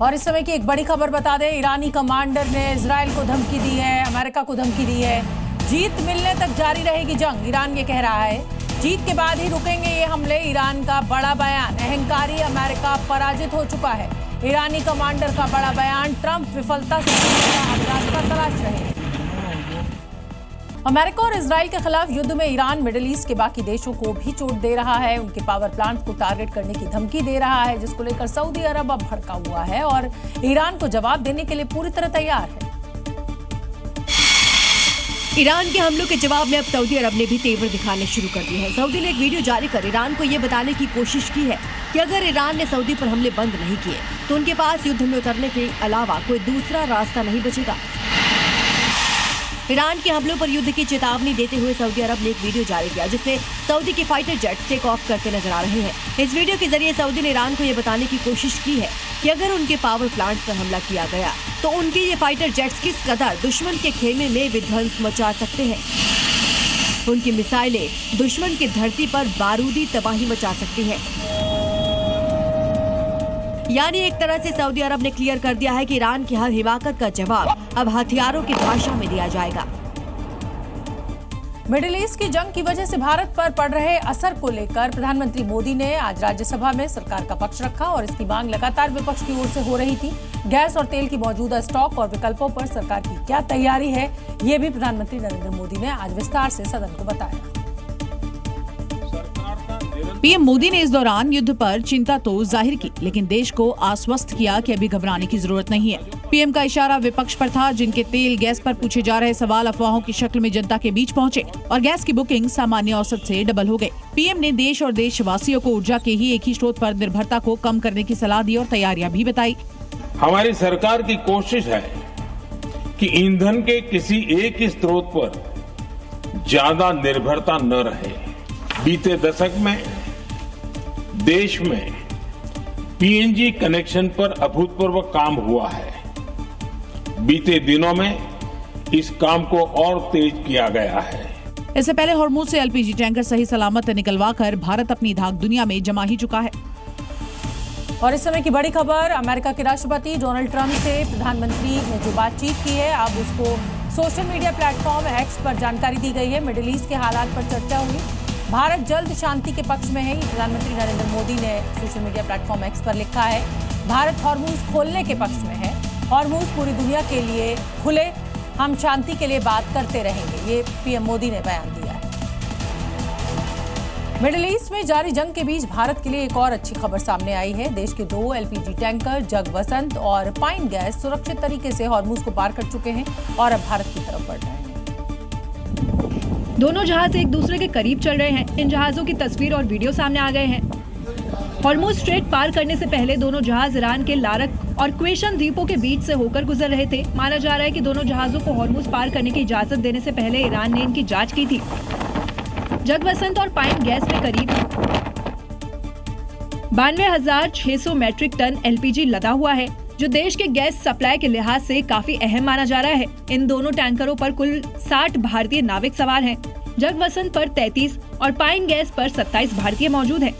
और इस समय की एक बड़ी खबर बता दें, ईरानी कमांडर ने इजराइल को धमकी दी है, अमेरिका को धमकी दी है। जीत मिलने तक जारी रहेगी जंग, ईरान ये कह रहा है। जीत के बाद ही रुकेंगे ये हमले, ईरान का बड़ा बयान। अहंकारी अमेरिका पराजित हो चुका है, ईरानी कमांडर का बड़ा बयान। ट्रंप विफलता से रास्ता तलाश रहे हैं। अमेरिका और इजराइल के खिलाफ युद्ध में ईरान मिडिल ईस्ट के बाकी देशों को भी चोट दे रहा है। उनके पावर प्लांट को टारगेट करने की धमकी दे रहा है, जिसको लेकर सऊदी अरब अब भड़का हुआ है और ईरान को जवाब देने के लिए पूरी तरह तैयार है। ईरान के हमलों के जवाब में अब सऊदी अरब ने भी तेवर दिखाने शुरू कर दिए हैं। सऊदी ने एक वीडियो जारी कर ईरान को ये बताने की कोशिश की है कि अगर ईरान ने सऊदी पर हमले बंद नहीं किए तो उनके पास युद्ध में उतरने के अलावा कोई दूसरा रास्ता नहीं बचेगा। ईरान के हमलों पर युद्ध की चेतावनी देते हुए सऊदी अरब ने एक वीडियो जारी किया, जिसमें सऊदी के फाइटर जेट टेक ऑफ करते नजर आ रहे हैं। इस वीडियो के जरिए सऊदी ने ईरान को ये बताने की कोशिश की है कि अगर उनके पावर प्लांट पर हमला किया गया तो उनके ये फाइटर जेट्स किस कदर दुश्मन के खेमे में विध्वंस मचा सकते हैं। उनकी मिसाइलें दुश्मन की धरती पर बारूदी तबाही मचा सकती हैं। यानी एक तरह से सऊदी अरब ने क्लियर कर दिया है कि ईरान की हर हिमाकत का जवाब अब हथियारों की भाषा में दिया जाएगा। मिडिल ईस्ट की जंग की वजह से भारत पर पड़ रहे असर को लेकर प्रधानमंत्री मोदी ने आज राज्यसभा में सरकार का पक्ष रखा और इसकी मांग लगातार विपक्ष की ओर से हो रही थी। गैस और तेल की मौजूदा स्टॉक और विकल्पों पर सरकार की क्या तैयारी है, ये भी प्रधानमंत्री नरेंद्र मोदी ने आज विस्तार से सदन को बताया। पीएम मोदी ने इस दौरान युद्ध पर चिंता तो जाहिर की, लेकिन देश को आश्वस्त किया कि अभी घबराने की जरूरत नहीं है। पीएम का इशारा विपक्ष पर था, जिनके तेल गैस पर पूछे जा रहे सवाल अफवाहों की शक्ल में जनता के बीच पहुंचे और गैस की बुकिंग सामान्य औसत से डबल हो गई। पीएम ने देश और देशवासियों को ऊर्जा के ही एक ही स्रोत पर निर्भरता को कम करने की सलाह दी और तैयारियां भी बताई। हमारी सरकार की कोशिश है कि ईंधन के किसी एक ही स्रोत पर ज्यादा निर्भरता न रहे। बीते दशक में देश में पीएनजी कनेक्शन पर अभूतपूर्व काम हुआ है। बीते दिनों में इस काम को और तेज किया गया है। इससे पहले हॉर्मुज से एलपीजी टैंकर सही सलामत निकलवाकर भारत अपनी धाक दुनिया में जमा ही चुका है। और इस समय की बड़ी खबर, अमेरिका के राष्ट्रपति डोनाल्ड ट्रंप से प्रधानमंत्री ने जो बातचीत की है, अब उसको सोशल मीडिया प्लेटफॉर्म एक्स पर जानकारी दी गई है। मिडिल ईस्ट के हालात पर चर्चा हुई। भारत जल्द शांति के पक्ष में है, ये प्रधानमंत्री नरेंद्र मोदी ने सोशल मीडिया प्लेटफॉर्म एक्स पर लिखा है। भारत हॉर्मुज खोलने के पक्ष में है, हॉर्मुज पूरी दुनिया के लिए खुले, हम शांति के लिए बात करते रहेंगे, ये पीएम मोदी ने बयान दिया है। मिडिल ईस्ट में जारी जंग के बीच भारत के लिए एक और अच्छी खबर सामने आई है। देश के 2 एलपीजी टैंकर जगवसंत और पाइन गैस सुरक्षित तरीके से हॉर्मुज को पार कर चुके हैं और अब भारत की तरफ बढ़ रहे हैं। दोनों जहाज एक दूसरे के करीब चल रहे हैं। इन जहाजों की तस्वीर और वीडियो सामने आ गए हैं। हॉर्मुज स्ट्रेट पार करने से पहले दोनों जहाज ईरान के लारक और क्वेशन द्वीपों के बीच से होकर गुजर रहे थे। माना जा रहा है कि दोनों जहाजों को हॉर्मुज पार करने की इजाजत देने से पहले ईरान ने इनकी जांच की थी। जगवसंत और पाइन गैस में करीब 92,600 मैट्रिक टन एलपीजी लदा हुआ है, जो देश के गैस सप्लाई के लिहाज से काफी अहम माना जा रहा है। इन दोनों टैंकरों पर कुल 60 भारतीय नाविक सवार हैं। जगवसंत पर 33 और पाइन गैस पर 27 भारतीय मौजूद हैं।